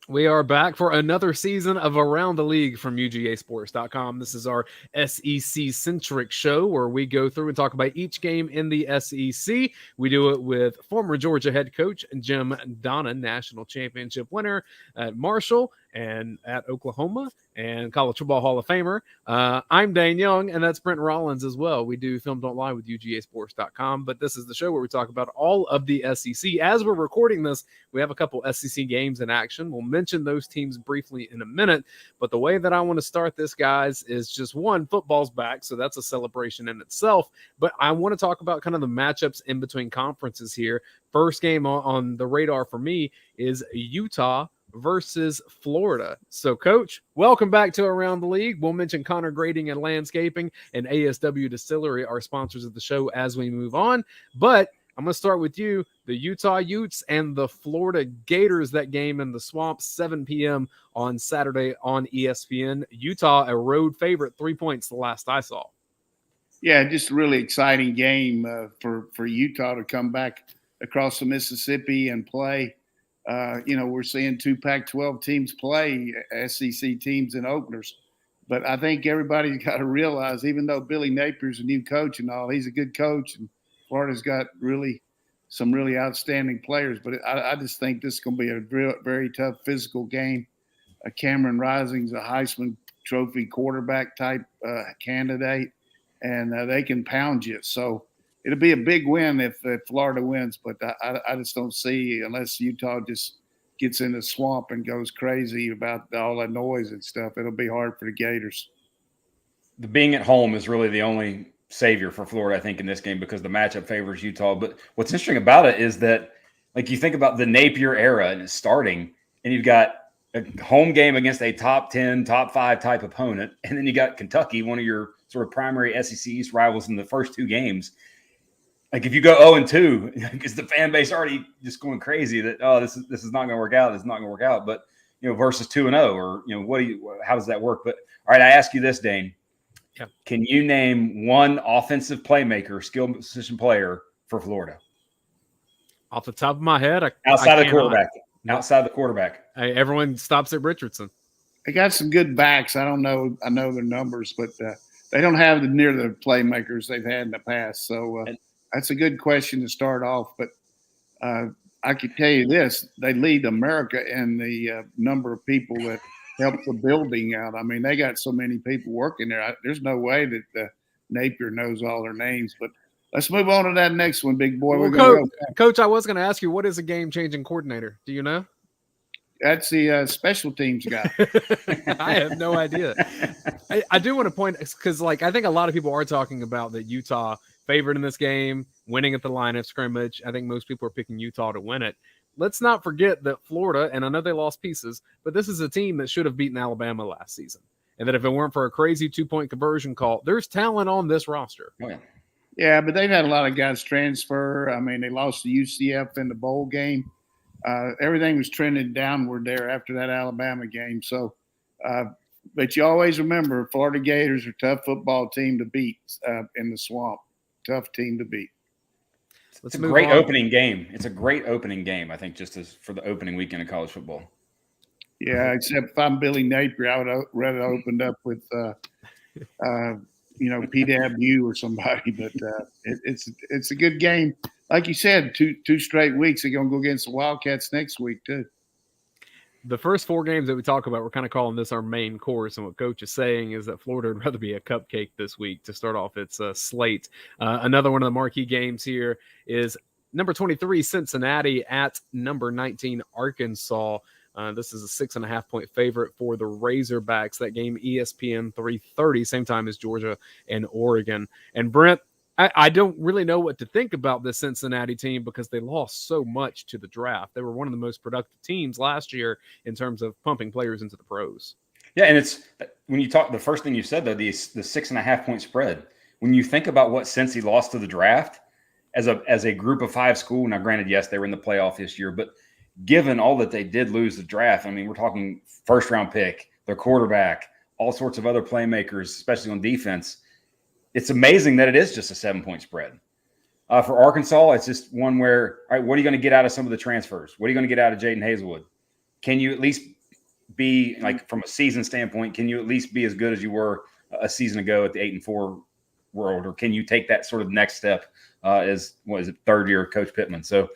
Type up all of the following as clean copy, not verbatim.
We are back for another season of Around the League from UGAsports.com. This is our SEC-centric show where we go through and talk about each game in the SEC. We do it with former Georgia head coach Jim Donnan, national championship winner at Marshall and at Oklahoma, and College Football Hall of Famer. I'm Dayne Young, and that's Brent Rollins as well. We do Film Don't Lie with UGAsports.com, but this is the show where we talk about all of the SEC. As we're recording this, we have a couple SEC games in action. We'll mention those teams briefly in a minute, but the way that I want to start this, guys, is just one, football's back, so that's a celebration in itself, but I want to talk about kind of the matchups in between conferences here. First game on the radar for me is Utah versus Florida. So, Coach, welcome back to Around the League. We'll mention Connor Grading and Landscaping and ASW Distillery are sponsors of the show as we move on. But I'm going to start with you. The Utah Utes and the Florida Gators, that game in the Swamp, 7 p.m. on Saturday on ESPN. Utah, a road favorite, 3 points the last I saw. Yeah, just a really exciting game for Utah to come back across the Mississippi and play. We're seeing two Pac-12 teams play, SEC teams and openers. But I think everybody's got to realize, even though Billy Napier's a new coach and all, he's a good coach, and Florida's got some really outstanding players. But I just think this is going to be a very tough physical game. Cameron Rising's a Heisman Trophy quarterback type candidate, and they can pound you. So it'll be a big win if Florida wins, but I just don't see, unless Utah just gets in the swamp and goes crazy about all that noise and stuff, it'll be hard for the Gators. The being at home is really the only savior for Florida, I think, in this game, because the matchup favors Utah. But what's interesting about it is that, like, you think about the Napier era and it's starting, and you've got a home game against a top 10, top 5 type opponent, and then you got Kentucky, one of your sort of primary SEC East rivals in the first two games. Like, if you go 0-2, is the fan base already just going crazy that, oh, this is not going to work out. This is not going to work out. But, versus 2-0, or, how does that work? But, all right, I ask you this, Dayne. Yeah. Can you name one offensive playmaker, skill position player for Florida? Off the top of my head, outside the quarterback. Nope. Outside the quarterback. Everyone stops at Richardson. They got some good backs. I don't know. I know their numbers, but they don't have near the playmakers they've had in the past. So that's a good question to start off. But I can tell you this: they lead America in the number of people that help the building out. I mean, they got so many people working there. There's no way that Napier knows all their names. But let's move on to that next one, big boy. Well, Coach, I was going to ask you, what is a game-changing coordinator? Do you know? That's the special teams guy. I have no idea. I do want to point, because I think a lot of people are talking about that Utah favored in this game, winning at the line of scrimmage. I think most people are picking Utah to win it. Let's not forget that Florida, and I know they lost pieces, but this is a team that should have beaten Alabama last season. And that if it weren't for a crazy 2-point conversion call, there's talent on this roster. Oh, yeah. Yeah, but they've had a lot of guys transfer. I mean, they lost to UCF in the bowl game. Everything was trending downward there after that Alabama game. So, but you always remember, Florida Gators are a tough football team to beat in the swamp. Tough team to beat. It's a great opening game. It's a great opening game, I think, just as for the opening weekend of college football. Yeah, except if I'm Billy Napier, I would rather opened up with, PW or somebody. But it's a good game. Like you said, two straight weeks. They're going to go against the Wildcats next week, too. The first 4 games that we talk about, we're kind of calling this our main course. And what Coach is saying is that Florida would rather be a cupcake this week to start off its slate. Another one of the marquee games here is number 23, Cincinnati at number 19, Arkansas. This is a 6.5-point favorite for the Razorbacks. That game, ESPN 3:30, same time as Georgia and Oregon. And Brent, I don't really know what to think about this Cincinnati team because they lost so much to the draft. They were one of the most productive teams last year in terms of pumping players into the pros. Yeah, and it's when you talk, the first thing you said, though, the 6.5-point spread. When you think about what Cincy lost to the draft as a group of 5 school, now granted, yes, they were in the playoff this year, but given all that they did lose the draft, I mean, we're talking first-round pick, their quarterback, all sorts of other playmakers, especially on defense. It's amazing that it is just a 7-point spread. For Arkansas, it's just one where, all right, what are you going to get out of some of the transfers? What are you going to get out of Jaden Hazelwood? Can you at least be like from a season standpoint? Can you at least be as good as you were a season ago at the 8-4 world, or can you take that sort of next step as what is it, third year of Coach Pittman? So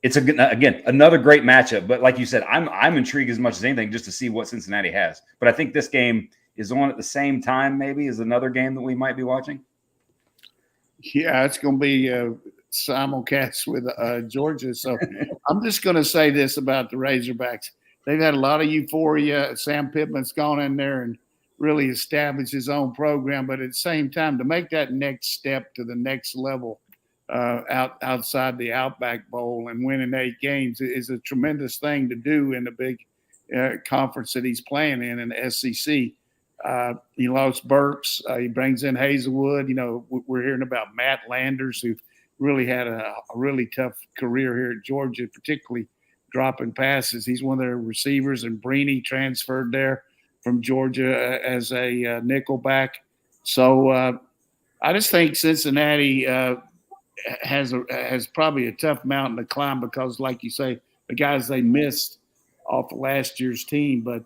it's again another great matchup. But like you said, I'm intrigued as much as anything just to see what Cincinnati has. But I think this game is on at the same time, maybe, as another game that we might be watching. Yeah, it's going to be simulcast with Georgia. So I'm just going to say this about the Razorbacks. They've had a lot of euphoria. Sam Pittman's gone in there and really established his own program. But at the same time, to make that next step to the next level outside the Outback Bowl and winning 8 games is a tremendous thing to do in the big conference that he's playing in the SEC. He lost Burks. He brings in Hazelwood. You know, we're hearing about Matt Landers, who really had a really tough career here at Georgia, particularly dropping passes. He's one of their receivers, and Breeny transferred there from Georgia as a nickelback. So I just think Cincinnati has probably a tough mountain to climb because, like you say, the guys they missed off of last year's team. But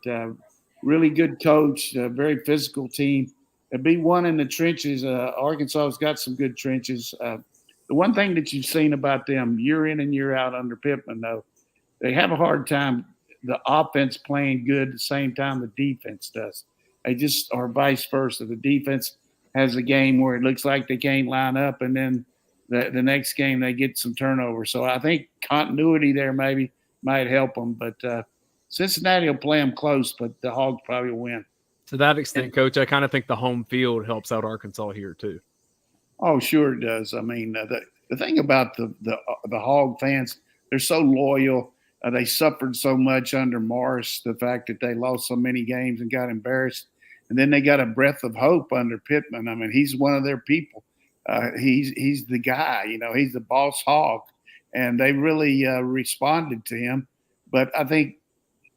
really good coach, very physical team. It'd be one in the trenches. Arkansas has got some good trenches. The one thing that you've seen about them year in and year out under Pittman, though, they have a hard time the offense playing good at the same time the defense does. They just are vice versa. The defense has a game where it looks like they can't line up, and then the next game they get some turnover. So I think continuity there maybe might help them. But Cincinnati will play them close, but the Hogs probably will win. To that extent, Coach, I kind of think the home field helps out Arkansas here too. Oh, sure it does. I mean, the thing about the Hog fans, they're so loyal. They suffered so much under Morris, the fact that they lost so many games and got embarrassed. And then they got a breath of hope under Pittman. I mean, he's one of their people. He's the guy, you know, he's the boss hog. And they really responded to him. But I think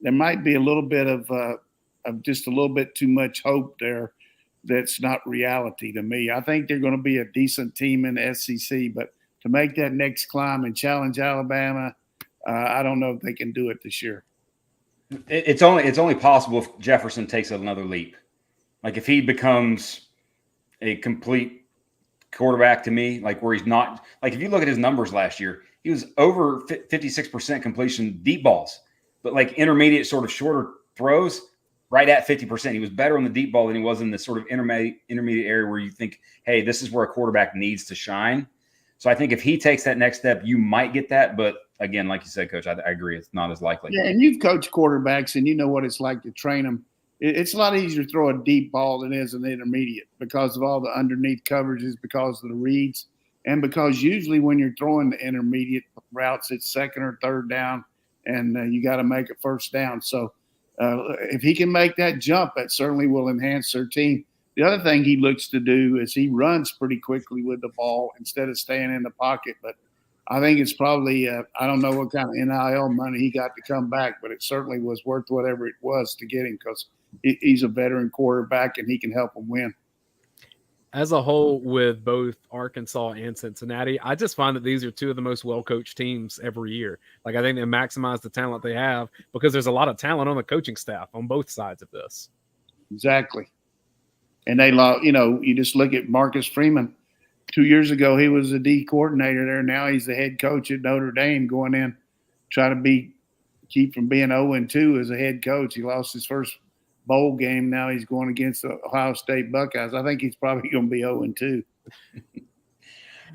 there might be a little bit of just a little bit too much hope there. That's not reality to me. I think they're going to be a decent team in the SEC, but to make that next climb and challenge Alabama, I don't know if they can do it this year. It's only possible if Jefferson takes another leap. Like if he becomes a complete quarterback to me, like where he's not – like if you look at his numbers last year, he was over 56% completion deep balls, but like intermediate sort of shorter throws – right at 50%. He was better on the deep ball than he was in the sort of intermediate area where you think, hey, this is where a quarterback needs to shine. So I think if he takes that next step, you might get that. But again, like you said, Coach, I agree. It's not as likely. Yeah, and you've coached quarterbacks, and you know what it's like to train them. It's a lot easier to throw a deep ball than it is an intermediate because of all the underneath coverages, because of the reads, and because usually when you're throwing the intermediate routes, it's second or third down, and you got to make a first down. So if he can make that jump, that certainly will enhance their team. The other thing he looks to do is he runs pretty quickly with the ball instead of staying in the pocket. But I think it's probably I don't know what kind of NIL money he got to come back, but it certainly was worth whatever it was to get him because he's a veteran quarterback and he can help them win. As a whole, with both Arkansas and Cincinnati, I just find that these are two of the most well-coached teams every year. Like, I think they maximize the talent they have because there's a lot of talent on the coaching staff on both sides of this. Exactly. And they, you know, you just look at Marcus Freeman. 2 years ago, he was the D coordinator there. Now he's the head coach at Notre Dame, going in, trying to keep from being 0-2 as a head coach. He lost his first bowl game. Now he's going against the Ohio State Buckeyes. I think he's probably going to be 0-2.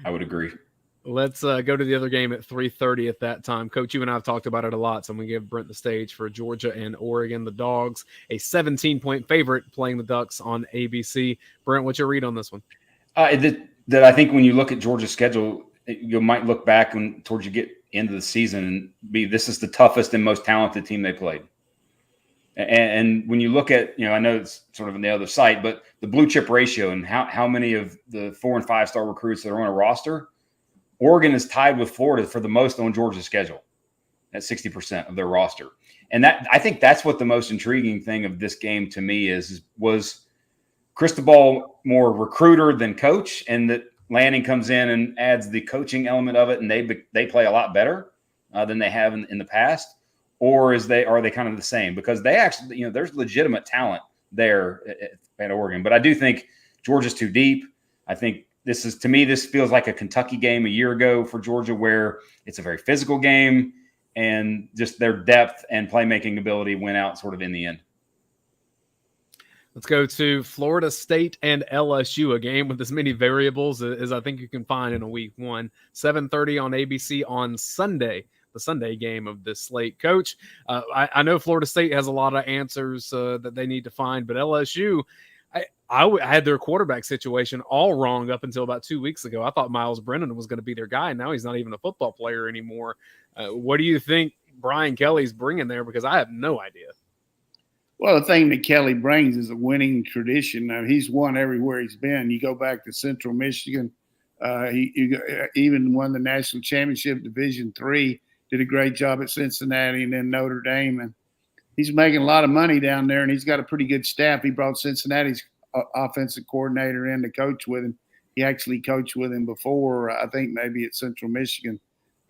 I would agree. Let's go to the other game at 3:30 at that time. Coach, you and I have talked about it a lot, so I'm going to give Brent the stage for Georgia and Oregon. The Dogs, a 17-point favorite, playing the Ducks on ABC. Brent, what's your read on this one? That I think when you look at Georgia's schedule, you might look back towards you get into the season and this is the toughest and most talented team they played. And when you look at, I know it's sort of on the other side, but the blue chip ratio and how many of the 4- and 5-star recruits that are on a roster, Oregon is tied with Florida for the most on Georgia's schedule at 60% of their roster. And I think that's what the most intriguing thing of this game to me was Cristobal more recruiter than coach, and that Lanning comes in and adds the coaching element of it, and they play a lot better than they have in the past. or are they kind of the same? Because they actually, there's legitimate talent there at Oregon. But I do think Georgia's too deep. I think to me, this feels like a Kentucky game a year ago for Georgia, where it's a very physical game, and just their depth and playmaking ability went out sort of in the end. Let's go to Florida State and LSU, a game with as many variables as I think you can find in a week one. 7:30 on ABC on Sunday, the Sunday game of this slate. Coach, I know Florida State has a lot of answers that they need to find, but LSU, I had their quarterback situation all wrong up until about 2 weeks ago. I thought Miles Brennan was going to be their guy, and now he's not even a football player anymore. What do you think Brian Kelly's bringing there? Because I have no idea. Well, the thing that Kelly brings is a winning tradition. He's won everywhere he's been. You go back to Central Michigan. He even won the national championship, Division III, did a great job at Cincinnati and then Notre Dame. And he's making a lot of money down there, and he's got a pretty good staff. He brought Cincinnati's offensive coordinator in to coach with him. He actually coached with him before, I think maybe at Central Michigan.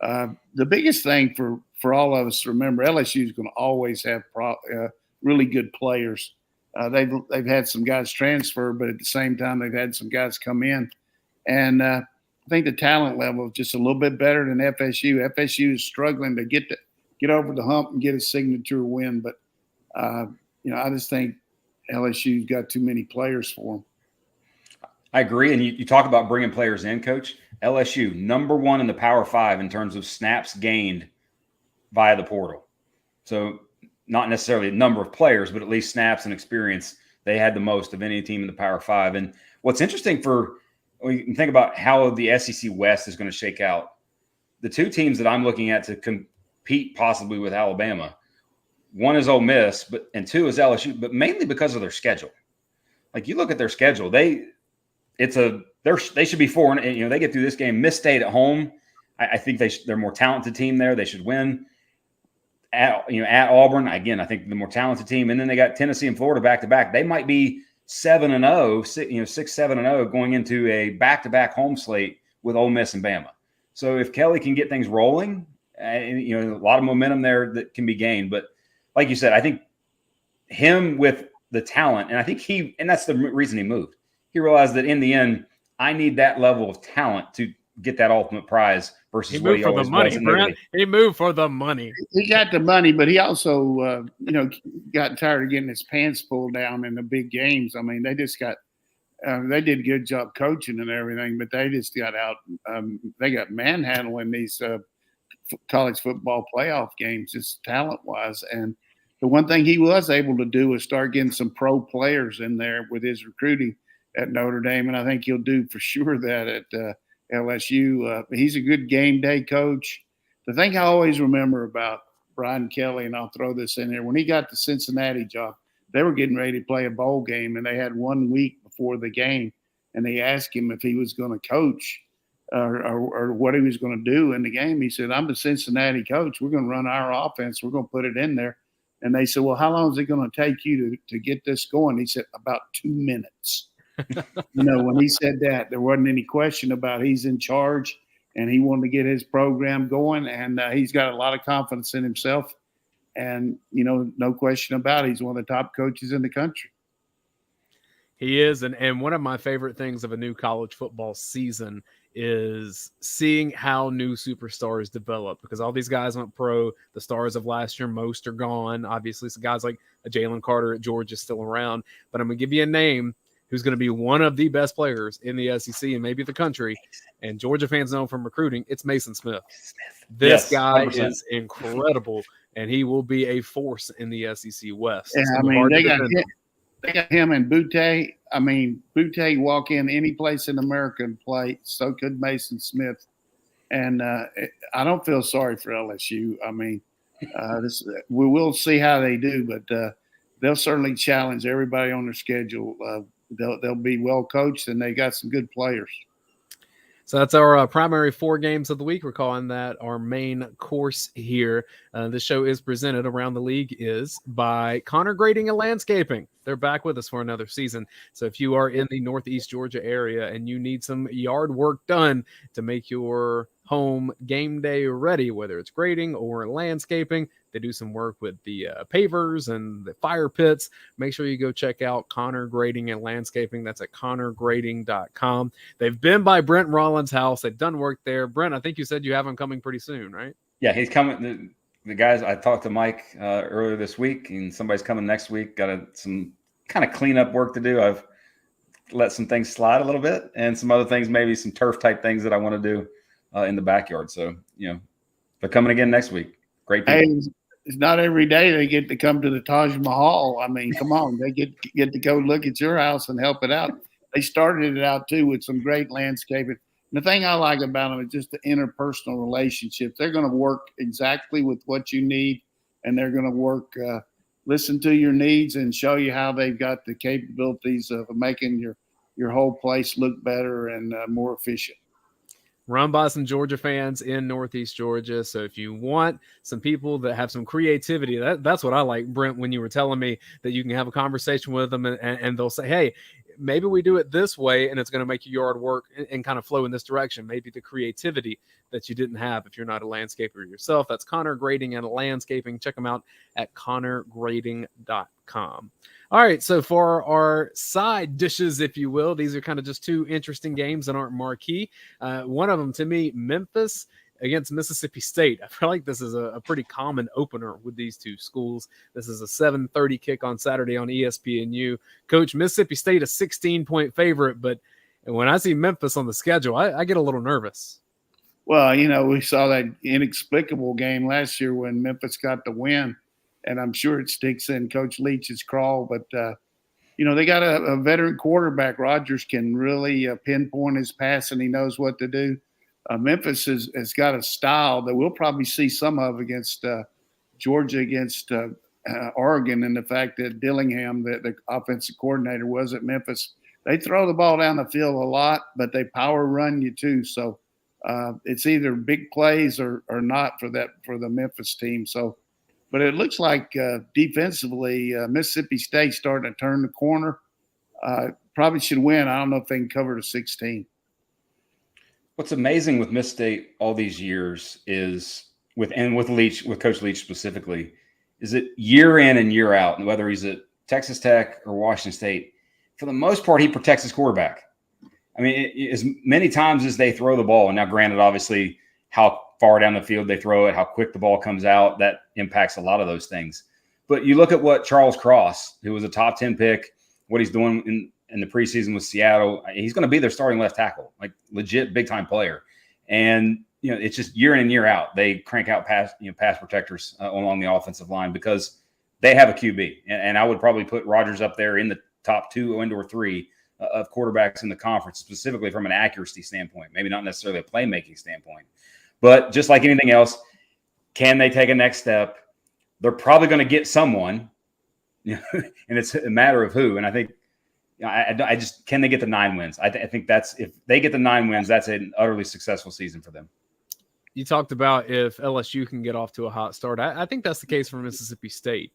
The biggest thing for all of us to remember, LSU is going to always have really good players. They've had some guys transfer, but at the same time, they've had some guys come in. And I think the talent level is just a little bit better than FSU. FSU is struggling to get over the hump and get a signature win. But, I just think LSU's got too many players for them. I agree. And you talk about bringing players in, Coach. LSU, number one in the Power 5 in terms of snaps gained via the portal. So not necessarily a number of players, but at least snaps and experience. They had the most of any team in the Power 5. And what's interesting when you think about how the SEC West is going to shake out, the two teams that I'm looking at to compete possibly with Alabama, one is Ole Miss, and two is LSU, but mainly because of their schedule. Like, you look at their schedule, they should be 4, and they get through this game. Miss State at home, I think they're a more talented team there. They should win. At Auburn, again, I think the more talented team, and then they got Tennessee and Florida back to back. They might be 7-0, 6-7-0 going into a back-to-back home slate with Ole Miss and Bama. So if Kelly can get things rolling, a lot of momentum there that can be gained. But like you said, I think him with the talent, and I think and that's the reason he moved. He realized that in the end, I need that level of talent to get that ultimate prize versus what he always was. He moved for the money. He got the money, but he also, got tired of getting his pants pulled down in the big games. I mean, they just got they did a good job coaching and everything, but they just got out. They got manhandling these college football playoff games, just talent-wise. And the one thing he was able to do was start getting some pro players in there with his recruiting at Notre Dame, and I think he'll do for sure that at LSU. He's a good game day coach. The thing I always remember about Brian Kelly, and I'll throw this in there, when he got the Cincinnati job, they were getting ready to play a bowl game, and they had 1 week before the game, and they asked him if he was going to coach or what he was going to do in the game. He said, "I'm the Cincinnati coach. We're going to run our offense. We're going to put it in there." And they said, "Well, how long is it going to take you to get this going?" He said, "About 2 minutes." When he said that, there wasn't any question about he's in charge, and he wanted to get his program going, and he's got a lot of confidence in himself. And, no question about it, he's one of the top coaches in the country. He is, and one of my favorite things of a new college football season is seeing how new superstars develop, because all these guys went pro. The stars of last year, most are gone. Obviously, some guys like Jalen Carter at Georgia is still around, but I'm going to give you a name who's going to be one of the best players in the SEC and maybe the country. And Georgia fans know from recruiting, it's Mason Smith. This guy 100%. Is incredible, and he will be a force in the SEC West. Yeah, they got him and Butte. I mean, Butte walk in any place in America and play. So could Mason Smith. And I don't feel sorry for LSU. I mean, we will see how they do, but they'll certainly challenge everybody on their schedule. They'll be well coached, and they got some good players. So that's our primary 4 games of the week. We're calling that our main course here. This show is presented, Around the League is, by Connor Grading and Landscaping. They're back with us for another season. So if you are in the Northeast Georgia area and you need some yard work done to make your home game day ready, whether it's grading or landscaping. They do some work with the pavers and the fire pits. Make sure you go check out Connor Grading and Landscaping. That's at connorgrading.com. They've been by Brent Rollins' house. They've done work there. Brent, I think you said you have him coming pretty soon, right? Yeah, he's coming. The guys, I talked to Mike earlier this week, and somebody's coming next week. Got some kind of cleanup work to do. I've let some things slide a little bit, and some other things, maybe some turf type things that I want to do in the backyard. So, they're coming again next week. Great people. Hey, it's not every day they get to come to the Taj Mahal. I mean, come on, they get to go look at your house and help it out. They started it out too with some great landscaping. And the thing I like about them is just the interpersonal relationships. They're going to work exactly with what you need, and they're going to work, listen to your needs and show you how they've got the capabilities of making your whole place look better and more efficient. Run by some Georgia fans in Northeast Georgia. So if you want some people that have some creativity, that's what I like, Brent, when you were telling me that you can have a conversation with them and they'll say, hey, maybe we do it this way and it's going to make your yard work and kind of flow in this direction. Maybe the creativity that you didn't have if you're not a landscaper yourself. That's Connor Grading and Landscaping. Check them out at connorgrading.com. All right, so for our side dishes, if you will, these are kind of just two interesting games that aren't marquee. One of them, to me, Memphis against Mississippi State. I feel like this is a pretty common opener with these two schools. This is a 7:30 kick on Saturday on ESPNU. Coach, Mississippi State a 16-point favorite, but when I see Memphis on the schedule, I get a little nervous. Well, we saw that inexplicable game last year when Memphis got the win. And I'm sure it sticks in Coach Leach's crawl. But, they got a veteran quarterback. Rogers can really pinpoint his pass, and he knows what to do. Memphis has got a style that we'll probably see some of against Georgia, against Oregon, and the fact that Dillingham, the offensive coordinator, was at Memphis. They throw the ball down the field a lot, but they power run you too. So it's either big plays or not for the Memphis team. So, but it looks like defensively, Mississippi State starting to turn the corner. Probably should win. I don't know if they can cover the 16. What's amazing with Miss State all these years is with Coach Leach specifically, is that year in and year out, and whether he's at Texas Tech or Washington State, for the most part, he protects his quarterback. I mean, as many times as they throw the ball, and now granted, obviously, how far down the field they throw it, how quick the ball comes out, that impacts a lot of those things. But you look at what Charles Cross, who was a top 10 pick, what he's doing in the preseason with Seattle, he's going to be their starting left tackle, like legit big-time player. And, it's just year in and year out, they crank out pass protectors along the offensive line because they have a QB. And I would probably put Rogers up there in the top 2 and or 3 of quarterbacks in the conference, specifically from an accuracy standpoint, maybe not necessarily a playmaking standpoint. But just like anything else, can they take a next step? They're probably going to get someone, and it's a matter of who. And I think, I just, can they get the 9 wins? I think if they get the 9 wins, that's an utterly successful season for them. You talked about if LSU can get off to a hot start. I think that's the case for Mississippi State.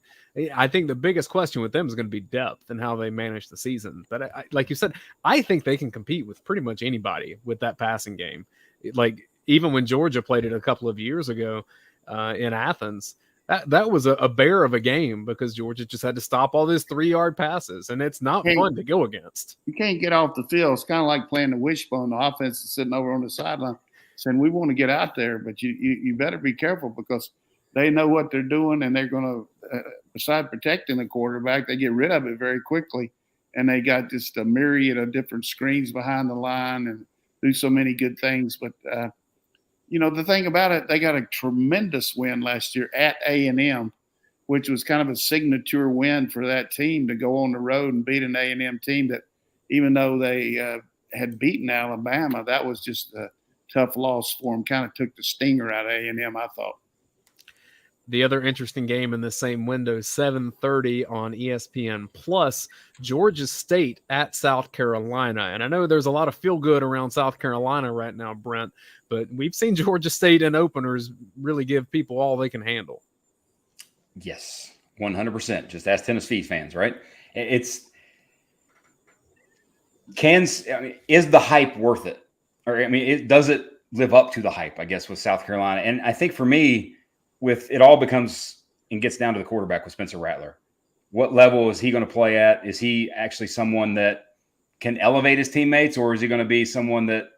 I think the biggest question with them is going to be depth and how they manage the season. But like you said, I think they can compete with pretty much anybody with that passing game. Like, even when Georgia played it a couple of years ago in Athens, that was a bear of a game because Georgia just had to stop all these 3-yard passes, and it's not fun to go against. You can't get off the field. It's kind of like playing the wishbone. The offense is sitting over on the sideline saying, we want to get out there, but you better be careful because they know what they're doing, and they're going to, besides protecting the quarterback, they get rid of it very quickly, and they got just a myriad of different screens behind the line and do so many good things. But the thing about it, they got a tremendous win last year at A&M, which was kind of a signature win for that team to go on the road and beat an A&M team that, even though they had beaten Alabama, that was just a tough loss for them. Kind of took the stinger out of A&M, I thought. The other interesting game in the same window, 7:30 on ESPN Plus, Georgia State at South Carolina. And I know there's a lot of feel good around South Carolina right now, Brent, but we've seen Georgia State in openers really give people all they can handle. Yes, 100%. Just ask Tennessee fans, right? Is the hype worth it? Or does it live up to the hype, I guess, with South Carolina. And I think for me, with it all becomes and gets down to the quarterback with Spencer Rattler. What level is he going to play at? Is he actually someone that can elevate his teammates, or is he going to be someone that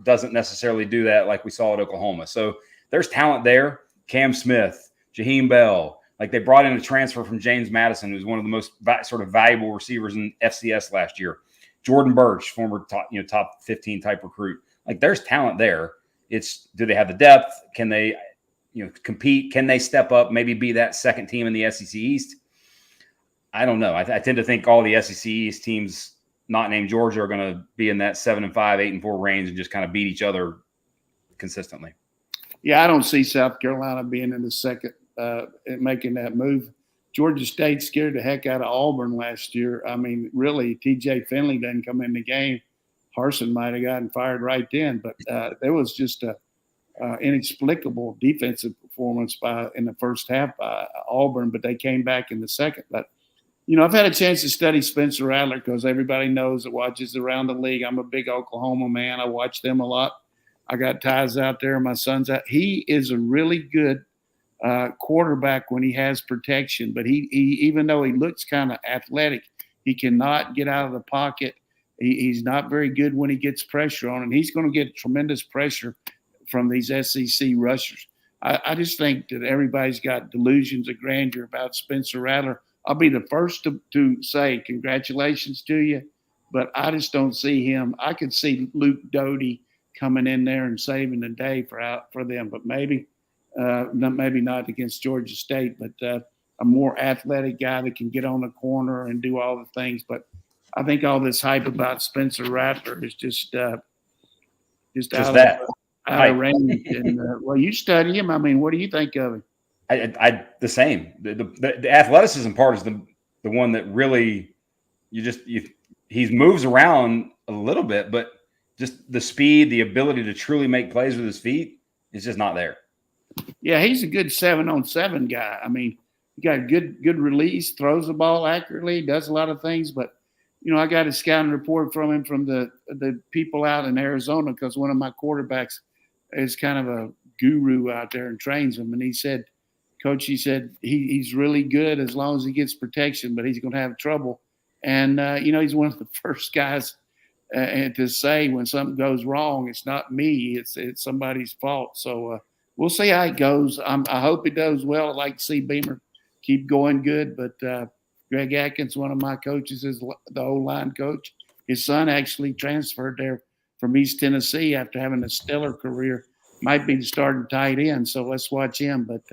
doesn't necessarily do that like we saw at Oklahoma? So there's talent there. Cam Smith, Jaheim Bell. Like they brought in a transfer from James Madison, who's one of the most sort of valuable receivers in FCS last year. Jordan Birch, former top 15 type recruit. Like there's talent there. It's, do they have the depth? Can they, compete? Can they step up? Maybe be that second team in the SEC East? I don't know. I tend to think all the SEC East teams not named Georgia are going to be in that 7-5, 8-4 range and just kind of beat each other consistently. Yeah, I don't see South Carolina being in the second, making that move. Georgia State scared the heck out of Auburn last year. I mean, really, T.J. Finley didn't come in the game. Harsin might have gotten fired right then, but there was just a inexplicable defensive performance in the first half by Auburn, but they came back in the second. But I've had a chance to study Spencer Rattler because everybody knows that watches around the league. I'm a big Oklahoma man. I watch them a lot. I got ties out there. My son's out. He is a really good quarterback when he has protection, but he even though he looks kind of athletic, he cannot get out of the pocket. He's not very good when he gets pressure on him. He's going to get tremendous pressure from these SEC rushers. I just think that everybody's got delusions of grandeur about Spencer Rattler. I'll be the first to say congratulations to you, but I just don't see him. I could see Luke Doty coming in there and saving the day for them, but maybe not against Georgia State, but a more athletic guy that can get on the corner and do all the things. But I think all this hype about Spencer Rattler is just out of range. And well, you study him. I mean, what do you think of him? I the same. The athleticism part is the one that really he moves around a little bit, but just the speed, the ability to truly make plays with his feet is just not there. Yeah, he's a good 7-on-7 guy. I mean, he got good release, throws the ball accurately, does a lot of things. But I got a scouting report from him from the people out in Arizona because one of my quarterbacks is kind of a guru out there and trains him, and he said, Coach, he's really good as long as he gets protection, but he's going to have trouble. And, he's one of the first guys to say when something goes wrong, it's not me, it's somebody's fault. So we'll see how it goes. I hope it goes well. I'd like to see Beamer keep going good, but Greg Atkins, one of my coaches, is the O-line coach. His son actually transferred there from East Tennessee after having a stellar career. Might be the starting tight end, so let's watch him. But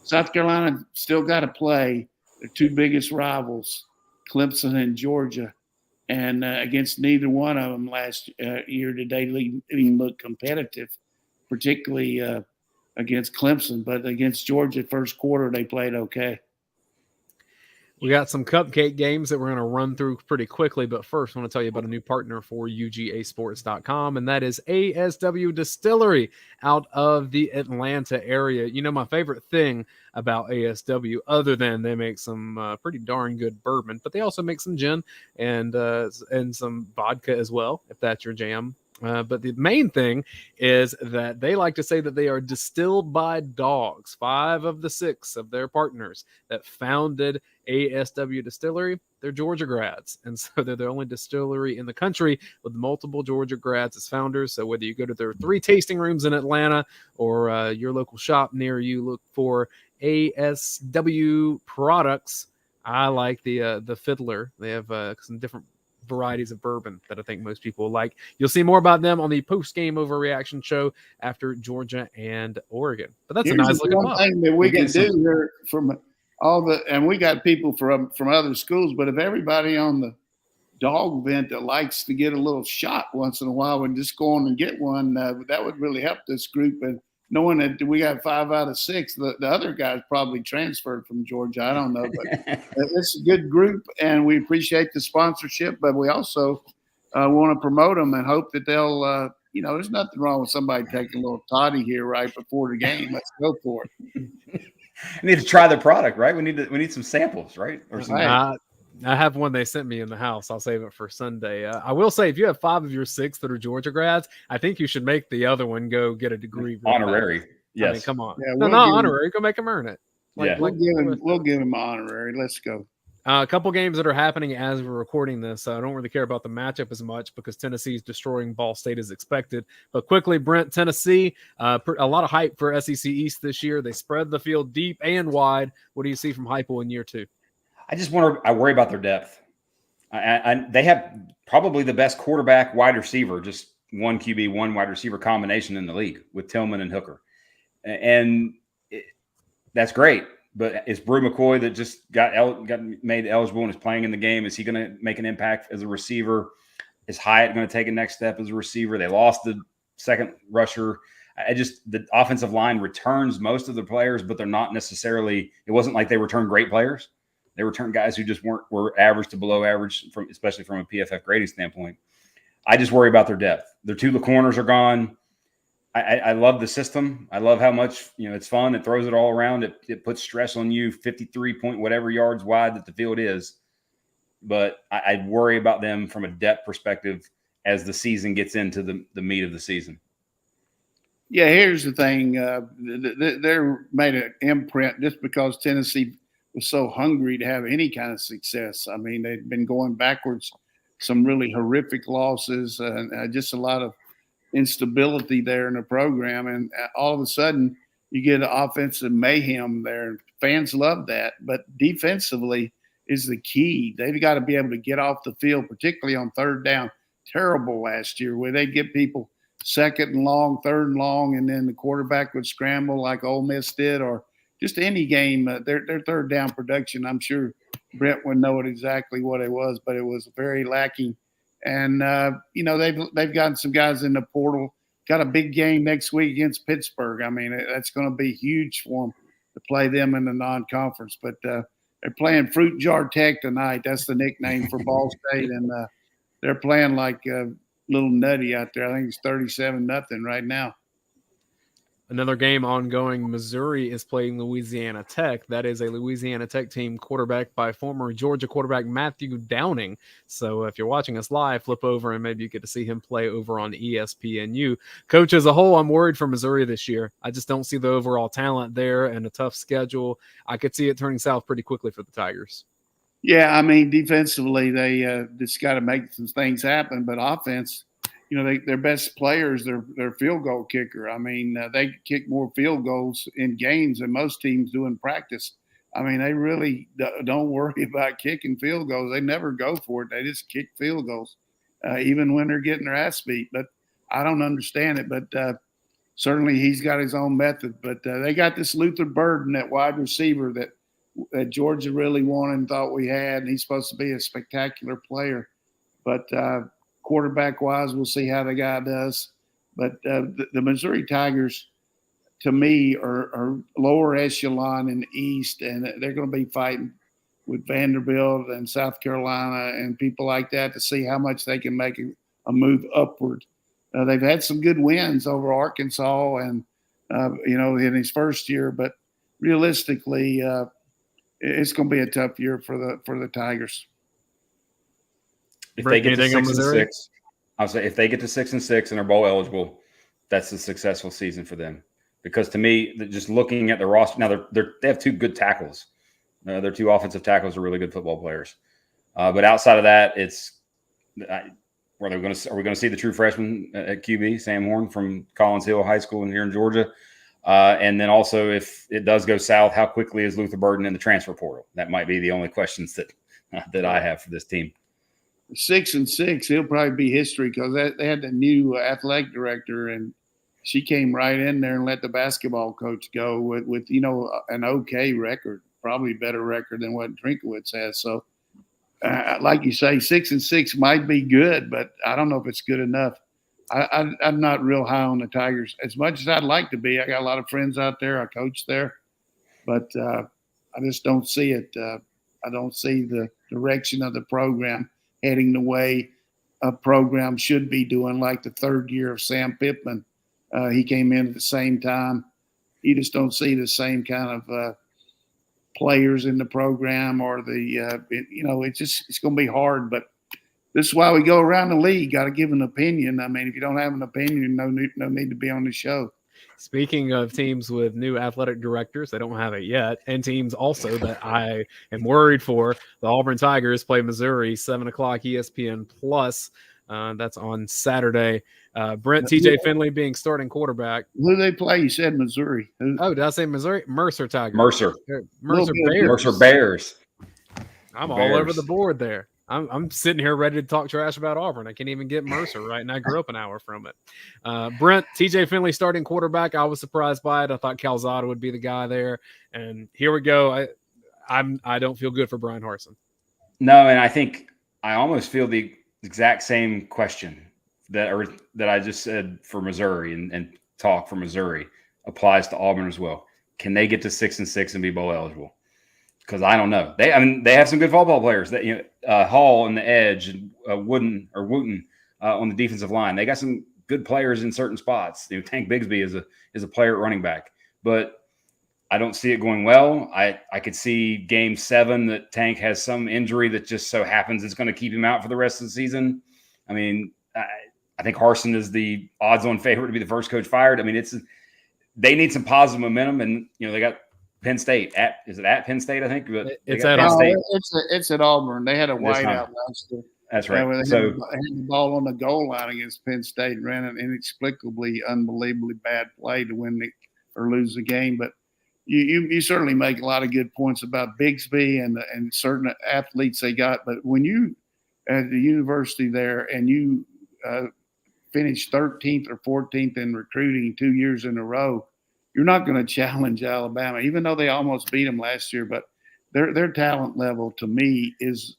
South Carolina still got to play their two biggest rivals, Clemson and Georgia. And against neither one of them last year did they even look competitive, particularly against Clemson. But against Georgia, first quarter, they played okay. We got some cupcake games that we're going to run through pretty quickly, but first I want to tell you about a new partner for UGAsports.com, and that is ASW Distillery out of the Atlanta area. My favorite thing about ASW, other than they make some pretty darn good bourbon, but they also make some gin and some vodka as well, if that's your jam. But the main thing is that they like to say that they are distilled by dogs. 5 of the 6 of their partners that founded ASW Distillery, they're Georgia grads. And so they're the only distillery in the country with multiple Georgia grads as founders. So whether you go to their 3 tasting rooms in Atlanta or your local shop near you, look for ASW products. I like the Fiddler. They have some different varieties of bourbon that I think most people like. You'll see more about them on the post-game overreaction show after Georgia and Oregon. But that's a nice looking one thing that we can do here from and we got people from other schools, but if everybody on the dog vent that likes to get a little shot once in a while would just go on and get one, that would really help this group. And knowing that we got 5 out of 6, the other guys probably transferred from Georgia. I don't know, but it's a good group, and we appreciate the sponsorship. But we also want to promote them and hope that they'll, there's nothing wrong with somebody taking a little toddy here right before the game. Let's go for it. We need to try the product, right? We need some samples, right? Or some I have one they sent me in the house. I'll save it for Sunday. I will say, if you have 5 of your 6 that are Georgia grads, I think you should make the other one go get a degree. Honorary. Yes. I mean, come on. Yeah, No, not honorary. Go make them earn it. Yeah. We'll give him honorary. Let's go. A couple games that are happening as we're recording this. I don't really care about the matchup as much because Tennessee's destroying Ball State as expected. But quickly, Brent, Tennessee, a lot of hype for SEC East this year. They spread the field deep and wide. What do you see from Heupel in year 2? I worry about their depth. They have probably the best quarterback wide receiver, just one QB, one wide receiver combination in the league with Tillman and Hooker. And that's great. But is Brew McCoy that just got made eligible and is playing in the game? Is he going to make an impact as a receiver? Is Hyatt going to take a next step as a receiver? They lost the second rusher. The offensive line returns most of the players, but they're not necessarily. It wasn't like they returned great players. They returned guys who just were average to below average, especially from a PFF grading standpoint. I just worry about their depth. Their 2 corners are gone. I love the system. I love how much, it's fun. It throws it all around. It puts stress on you 53 point whatever yards wide that the field is. But I worry about them from a depth perspective as the season gets into the meat of the season. Yeah, here's the thing. They're made an imprint just because Tennessee was so hungry to have any kind of success. I mean, they've been going backwards, some really horrific losses, and just a lot of instability there in the program, and all of a sudden you get an offensive mayhem there. Fans love that, but defensively is the key. They've got to be able to get off the field, particularly on third down. Terrible last year where they get people second and long, third and long, and then the quarterback would scramble like Ole Miss did, or just any game. Their third down production, I'm sure Brent would know exactly what it was, but it was very lacking. And, they've gotten some guys in the portal, got a big game next week against Pittsburgh. I mean, that's going to be huge for them to play them in the non-conference. But they're playing Fruit Jar Tech tonight. That's the nickname for Ball State. And they're playing like a little nutty out there. I think it's 37-0 right now. Another game ongoing. Missouri is playing Louisiana Tech. That is a Louisiana Tech team quarterbacked by former Georgia quarterback Matthew Downing. So if you're watching us live, flip over and maybe you get to see him play over on ESPNU. Coach, as a whole, I'm worried for Missouri this year. I just don't see the overall talent there and a tough schedule. I could see it turning south pretty quickly for the Tigers. Yeah, I mean, defensively, they just got to make some things happen. But offense, their best player is their field goal kicker. I mean, they kick more field goals in games than most teams do in practice. I mean, they really don't worry about kicking field goals. They never go for it. They just kick field goals, even when they're getting their ass beat. But I don't understand it. But certainly he's got his own method. But they got this Luther Burden, that wide receiver that Georgia really wanted and thought we had. And he's supposed to be a spectacular player. But quarterback-wise, we'll see how the guy does. But the Missouri Tigers, to me, are lower echelon in the East, and they're going to be fighting with Vanderbilt and South Carolina and people like that to see how much they can make a move upward. They've had some good wins over Arkansas and, in his first year, but realistically, it's going to be a tough year for the Tigers. If they get to 6-6, I'll say if they get to 6-6 and are bowl eligible, that's a successful season for them. Because to me, just looking at the roster now, they have 2 good tackles. Their 2 offensive tackles are really good football players. But outside of that, are we going to see the true freshman at QB, Sam Horn from Collins Hill High School here in Georgia? And then also, if it does go south, how quickly is Luther Burden in the transfer portal? That might be the only questions that I have for this team. 6-6, he'll probably be history because they had the new athletic director, and she came right in there and let the basketball coach go with an okay record, probably better record than what Drinkowitz has. So, like you say, 6-6 might be good, but I don't know if it's good enough. I'm not real high on the Tigers as much as I'd like to be. I got a lot of friends out there. I coach there, but I just don't see it. I don't see the direction of the program heading the way a program should be doing, like the third year of Sam Pittman. He came in at the same time. You just don't see the same kind of players in the program or it's going to be hard. But this is why we go around the league. Got to give an opinion. I mean, if you don't have an opinion, no need to be on the show. Speaking of teams with new athletic directors, they don't have it yet, and teams also that I am worried for. The Auburn Tigers play Missouri, 7:00 ESPN Plus. That's on Saturday. Brent TJ Finley being starting quarterback. Who they play? You said Missouri. Oh, did I say Missouri? Mercer Tigers. Mercer Bears. Mercer Bears. I'm all over the board there. I'm sitting here ready to talk trash about Auburn. I can't even get Mercer right, and I grew up an hour from it. Brent, TJ Finley starting quarterback. I was surprised by it. I thought Calzada would be the guy there, and here we go. I don't feel good for Brian Harsin. No, and I think I almost feel the exact same question that I just said for Missouri and talk for Missouri applies to Auburn as well. Can they get to 6-6 and be bowl eligible? Because I don't know. They have some good football players. That Hall on the edge and Wooten on the defensive line. They got some good players in certain spots. Tank Bigsby is a player at running back, but I don't see it going well. I could see game 7 that Tank has some injury that just so happens it's going to keep him out for the rest of the season. I mean, I think Harsin is the odds-on favorite to be the first coach fired. I mean, they need some positive momentum, and they got Penn State. Is it at Penn State? I think it's at Penn State. It's at Auburn. They had a whiteout last year. That's right. They had the ball on the goal line against Penn State and ran an inexplicably, unbelievably bad play to win or lose the game. But you certainly make a lot of good points about Bigsby and certain athletes they got. But when you at the university there and you finish 13th or 14th in recruiting 2 years in a row, you're not going to challenge Alabama, even though they almost beat them last year. But their talent level, to me, is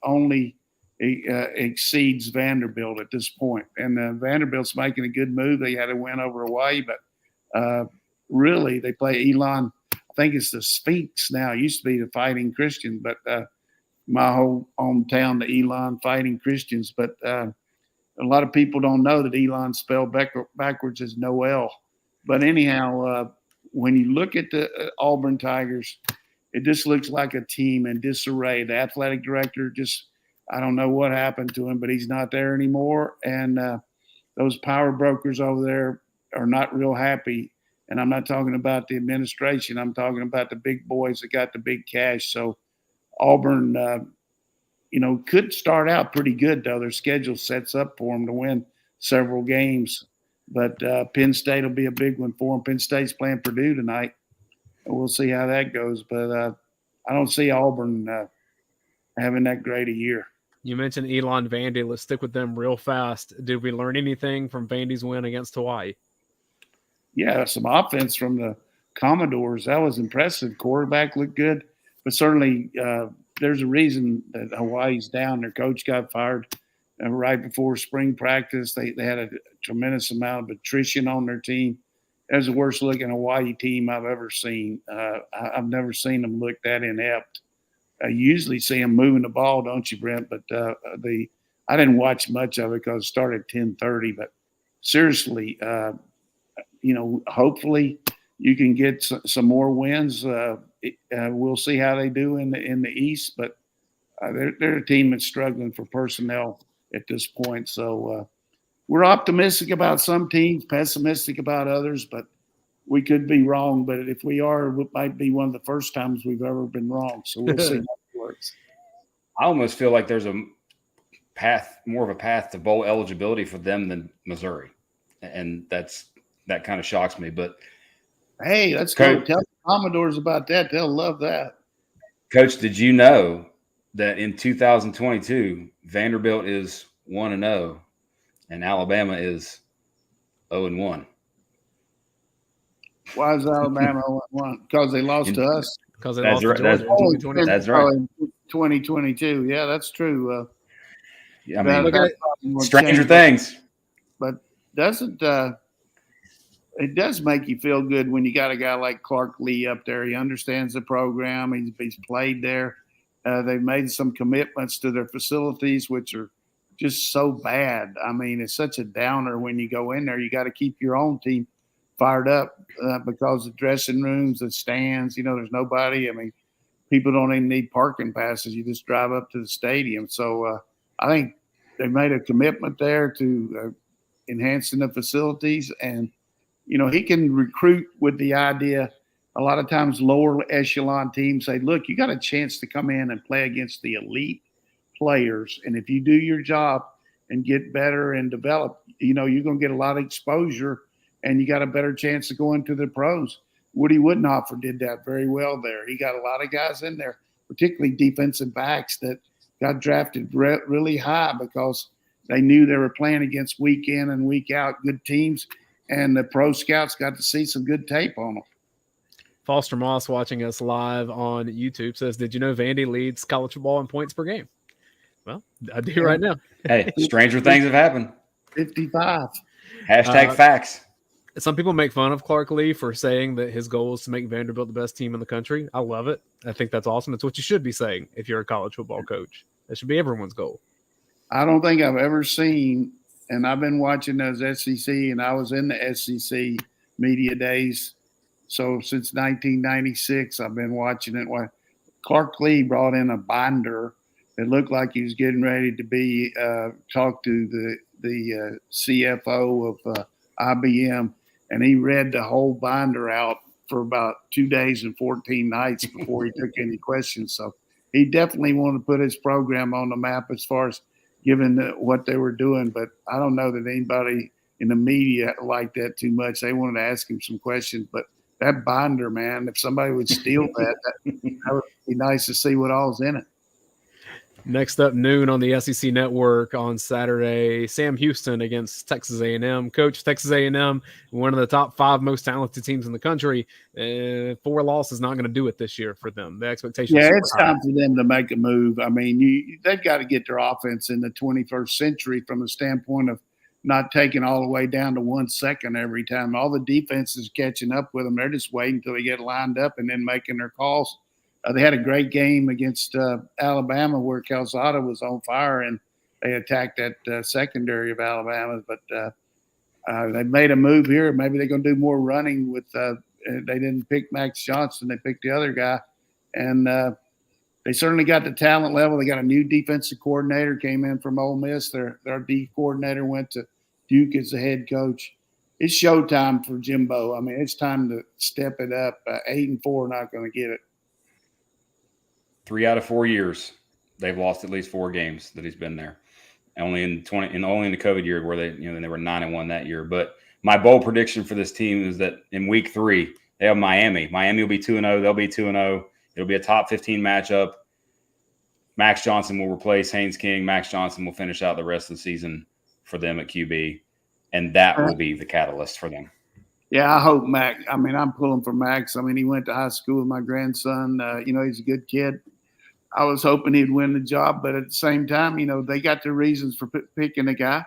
only exceeds Vanderbilt at this point. And Vanderbilt's making a good move. They had a win over Hawaii, but really they play Elon. I think it's the Sphinx now. It used to be the Fighting Christian, but my whole hometown, the Elon Fighting Christians. But a lot of people don't know that Elon spelled backwards as Noel. But anyhow, when you look at the Auburn Tigers, it just looks like a team in disarray. The athletic director I don't know what happened to him, but he's not there anymore. And those power brokers over there are not real happy. And I'm not talking about the administration. I'm talking about the big boys that got the big cash. So Auburn, could start out pretty good, though. Their schedule sets up for them to win several games. But Penn State will be a big one for them. Penn State's playing Purdue tonight. And we'll see how that goes. But I don't see Auburn having that great a year. You mentioned Elon Vandy. Let's stick with them real fast. Did we learn anything from Vandy's win against Hawaii? Yeah, some offense from the Commodores. That was impressive. Quarterback looked good. But certainly there's a reason that Hawaii's down. Their coach got fired right before spring practice. They had a tremendous amount of attrition on their team. That was the worst looking Hawaii team I've ever seen. I've never seen them look that inept. I usually see them moving the ball, don't you, Brent? But I didn't watch much of it because it started at 10:30. But seriously, hopefully you can get some more wins. We'll see how they do in the East, but they're a team that's struggling for personnel at this point. So we're optimistic about some teams, pessimistic about others, but we could be wrong. But if we are, it might be one of the first times we've ever been wrong. So we'll see how it works. I almost feel like there's more of a path to bowl eligibility for them than Missouri. And that kind of shocks me. But hey, let's go tell the Commodores about that. They'll love that. Coach, did you know that in 2022, Vanderbilt is 1-0 and Alabama is 0-1? Why is Alabama 0-1? Because they lost to us. Because they lost to Georgia in 2022. That's right. 2022. Yeah, that's true. Stranger things. But it does make you feel good when you got a guy like Clark Lee up there. He understands the program. He's played there. They've made some commitments to their facilities, which are just so bad. I mean, it's such a downer when you go in there. You got to keep your own team fired up because the dressing rooms, the stands, there's nobody. I mean, people don't even need parking passes. You just drive up to the stadium. So I think they made a commitment there to enhancing the facilities. And, he can recruit with the idea. A lot of times lower echelon teams say, look, you got a chance to come in and play against the elite players. And if you do your job and get better and develop, you're going to get a lot of exposure and you got a better chance of going to the pros. Woody Woodenhofer did that very well there. He got a lot of guys in there, particularly defensive backs that got drafted really high because they knew they were playing against week in and week out good teams, and the pro scouts got to see some good tape on them. Foster Moss, watching us live on YouTube, says, did you know Vandy leads college football in points per game? Well, I do right now. Hey, stranger things have happened. 55. Hashtag facts. Some people make fun of Clark Lee for saying that his goal is to make Vanderbilt the best team in the country. I love it. I think that's awesome. It's what you should be saying if you're a college football coach. That should be everyone's goal. I don't think I've ever seen, and I've been watching those SEC, and I was in the SEC media days. So since 1996, I've been watching it. Clark Lee brought in a binder that looked like he was getting ready to be talk to the CFO of IBM, and he read the whole binder out for about 2 days and 14 nights before he took any questions. So he definitely wanted to put his program on the map as far as giving what they were doing. But I don't know that anybody in the media liked that too much. They wanted to ask him some questions. But that binder, man, if somebody would steal that would be nice to see what all's in it. Next up, noon on the SEC Network on Saturday, Sam Houston against Texas A&M. Coach, Texas A&M, one of the top 5 most talented teams in the country. 4 losses not going to do it this year for them. The expectations. Yeah, it's time for them to make a move. I mean, they've got to get their offense in the 21st century from the standpoint of not taking all the way down to 1 second every time. All the defense is catching up with them. They're just waiting until they get lined up and then making their calls. They had a great game against Alabama where Calzada was on fire, and they attacked that secondary of Alabama. But they made a move here. Maybe they're going to do more running with they didn't pick Max Johnson. They picked the other guy. And they certainly got the talent level. They got a new defensive coordinator, came in from Ole Miss. Their D coordinator went to Duke as the head coach. It's showtime for Jimbo. I mean, it's time to step it up. 8-4 not going to get it. 3 out of 4 years, they've lost at least 4 games that he's been there. Only in the COVID year where they were 9-1 that year. But my bold prediction for this team is that in week 3 they have Miami. Miami will be 2-0. They'll be 2-0. It'll be a top 15 matchup. Max Johnson will replace Haynes King. Max Johnson will finish out the rest of the season for them at QB, and that will be the catalyst for them. Yeah, I hope Max. I mean, I'm pulling for Max. I mean, he went to high school with my grandson. He's a good kid. I was hoping he'd win the job, but at the same time, they got their reasons for picking a guy.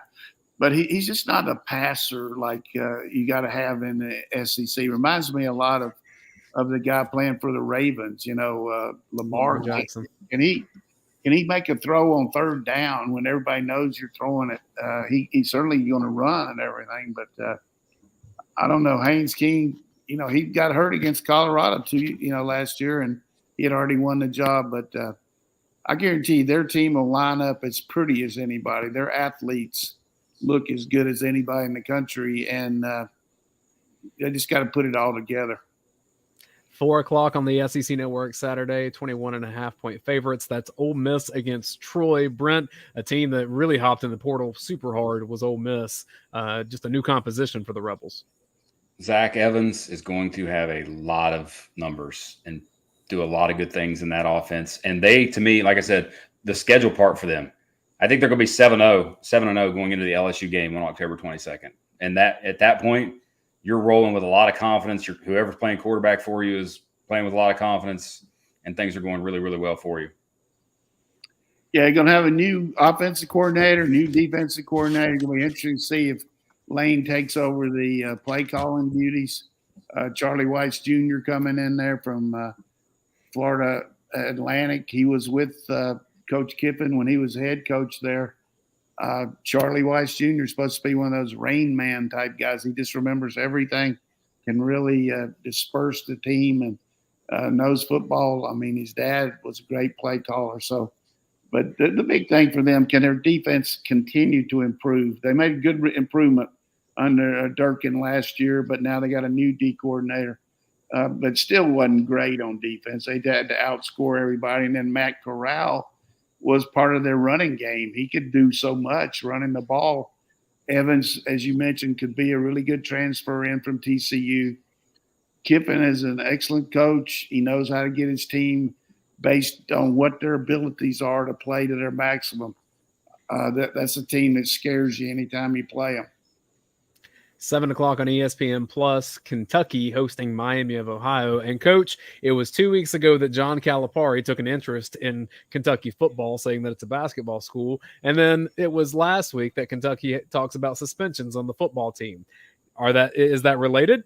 But he's just not a passer like you got to have in the SEC. Reminds me a lot of the guy playing for the Ravens, Lamar Jackson. Can he make a throw on 3rd down when everybody knows you're throwing it? He's certainly going to run and everything, but I don't know. Haynes King, he got hurt against Colorado too, last year, and he had already won the job. But I guarantee you their team will line up as pretty as anybody. Their athletes look as good as anybody in the country, and they just got to put it all together. 4 o'clock on the SEC Network Saturday, 21.5-point favorites. That's Ole Miss against Troy. Brent, a team that really hopped in the portal super hard, was Ole Miss. Just a new composition for the Rebels. Zach Evans is going to have a lot of numbers and do a lot of good things in that offense. And they, to me, like I said, the schedule part for them, I think they're going to be 7-0 going into the LSU game on October 22nd. And that at that point, you're rolling with a lot of confidence. Whoever's playing quarterback for you is playing with a lot of confidence, and things are going really, really well for you. Yeah, you're going to have a new offensive coordinator, new defensive coordinator. It's going to be interesting to see if Lane takes over the play calling duties. Charlie Weiss Jr. coming in there from Florida Atlantic. He was with Coach Kiffin when he was head coach there. Charlie Weiss Jr. is supposed to be one of those Rain Man type guys. He just remembers everything, can really disperse the team. knows football. I mean, his dad was a great play caller. So, but the big thing for them, can their defense continue to improve? They made good improvement under Durkin last year, but now they got a new D coordinator. But still wasn't great on defense. They had to outscore everybody. And then Matt Corral was part of their running game. He could do so much running the ball. Evans, as you mentioned, could be a really good transfer in from TCU. Kiffin is an excellent coach. He knows how to get his team based on what their abilities are to play to their maximum. That's a team that scares you anytime you play them. 7 o'clock on ESPN Plus, Kentucky hosting Miami of Ohio. And Coach, it was 2 weeks ago that John Calipari took an interest in Kentucky football, saying that it's a basketball school. And then it was last week that Kentucky talks about suspensions on the football team. Is that related?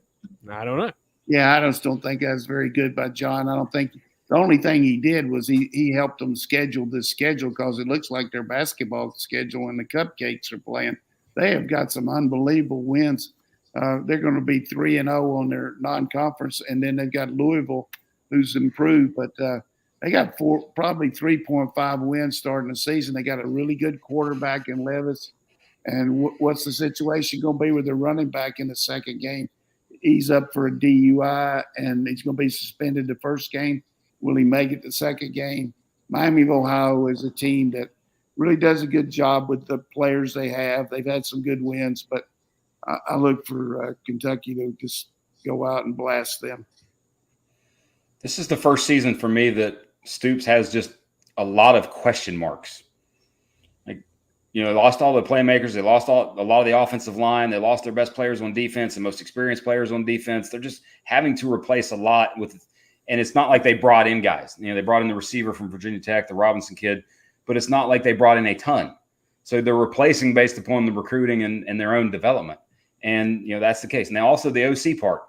I don't know. Yeah, I just don't think that's very good by John. I don't think the only thing he did was he helped them schedule this schedule, because it looks like their basketball schedule and the Cupcakes are playing. They have got some unbelievable wins. They're going to be 3-0 on their non-conference, and then they've got Louisville, who's improved. But they got probably 3.5 wins starting the season. They got a really good quarterback in Levis. And what's the situation going to be with their running back in the second game? He's up for a DUI, and he's going to be suspended the first game. Will he make it the second game? Miami of Ohio is a team that really does a good job with the players they have. They've had some good wins, but I look for Kentucky to just go out and blast them. This is the first season for me that Stoops has just a lot of question marks. Like, they lost all the playmakers. They lost a lot of the offensive line. They lost their best players on defense and most experienced players on defense. They're just having to replace a lot and it's not like they brought in guys. They brought in the receiver from Virginia Tech, the Robinson kid, but it's not like they brought in a ton. So they're replacing based upon the recruiting and their own development. And, that's the case. Now, also the OC part,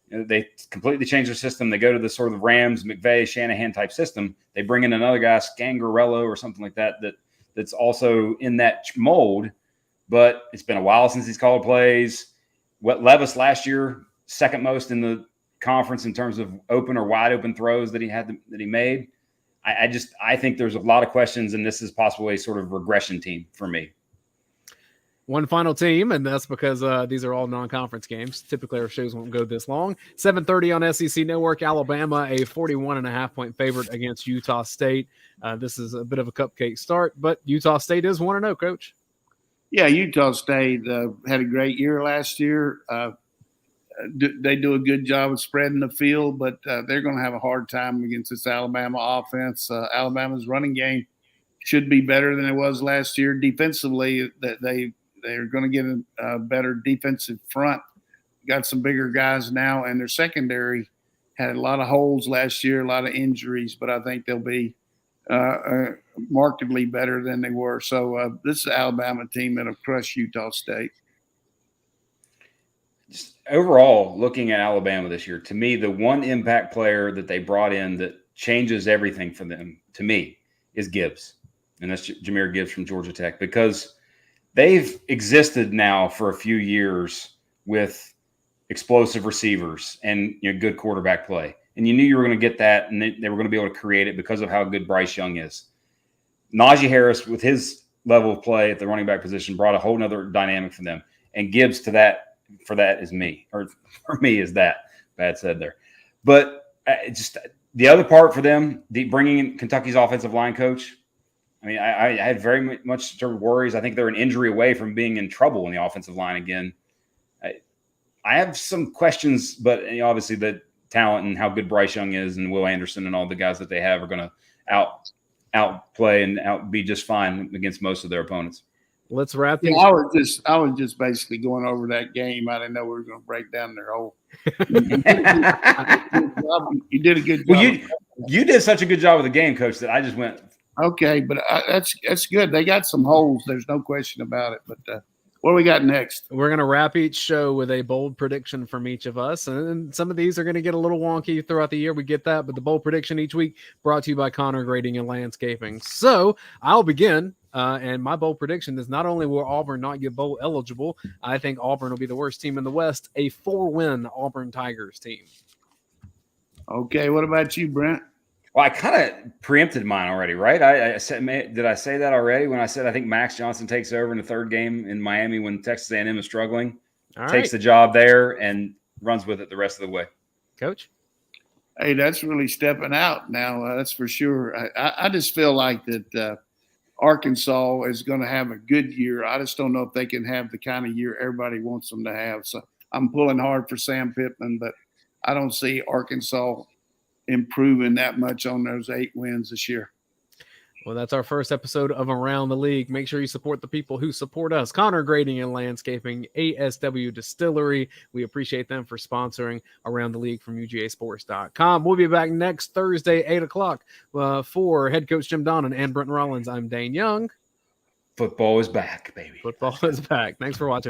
they completely changed their system. They go to the sort of Rams, McVay, Shanahan type system. They bring in another guy, Scangarello or something like that's also in that mold, but it's been a while since he's called plays. Levis last year, second most in the conference in terms of open or wide open throws that he made. I think there's a lot of questions, and this is possibly a sort of regression team for me. One final team, and that's because these are all non-conference games. Typically, our shows won't go this long. 7:30 on SEC Network. Alabama, a 41.5-point favorite against Utah State. This is a bit of a cupcake start, but Utah State is 1-0, Coach. Yeah, Utah State had a great year last year. They do a good job of spreading the field, but they're going to have a hard time against this Alabama offense. Alabama's running game should be better than it was last year. Defensively, they're going to get a better defensive front. Got some bigger guys now, and their secondary had a lot of holes last year, a lot of injuries, but I think they'll be markedly better than they were. So this is an Alabama team that'll crush Utah State. Just overall, looking at Alabama this year, to me, the one impact player that they brought in that changes everything for them, to me, is Gibbs. And that's Jahmyr Gibbs from Georgia Tech, because they've existed now for a few years with explosive receivers and good quarterback play. And you knew you were going to get that, and they were going to be able to create it because of how good Bryce Young is. Najee Harris, with his level of play at the running back position, brought a whole nother dynamic for them. And Gibbs for that is me, or for me is that. Bad said there. But just the other part for them, bringing in Kentucky's offensive line coach, I mean, I had very much sort of worries. I think they're an injury away from being in trouble in the offensive line again. I have some questions, but obviously the talent and how good Bryce Young is and Will Anderson and all the guys that they have are going to outplay and be just fine against most of their opponents. Let's wrap things. I was just basically going over that game. I didn't know we were going to break down their whole. You did a good job. Well, you did such a good job of the game, Coach, that I just went. Okay, but that's good. They got some holes. There's no question about it. But what do we got next? We're going to wrap each show with a bold prediction from each of us. And some of these are going to get a little wonky throughout the year. We get that. But the bold prediction each week brought to you by Connor Grading and Landscaping. So I'll begin. And my bold prediction is not only will Auburn not get bowl eligible, I think Auburn will be the worst team in the West, a 4-win Auburn Tigers team. Okay, what about you, Brent? Well, I kind of preempted mine already, right? I said, did I say that already when I said I think Max Johnson takes over in the third game in Miami when Texas A&M is struggling, takes the job there and runs with it the rest of the way. Coach? Hey, that's really stepping out now. That's for sure. I just feel like that Arkansas is going to have a good year. I just don't know if they can have the kind of year everybody wants them to have. So I'm pulling hard for Sam Pittman, but I don't see Arkansas improving that much on those 8 wins this year. Well, that's our first episode of Around the League. Make sure you support the people who support us. Connor Grading and Landscaping, ASW Distillery. We appreciate them for sponsoring Around the League from UGAsports.com. We'll be back next Thursday, 8 o'clock for head coach Jim Donnan and Brent Rollins. I'm Dayne Young. Football is back, baby. Football is back. Thanks for watching.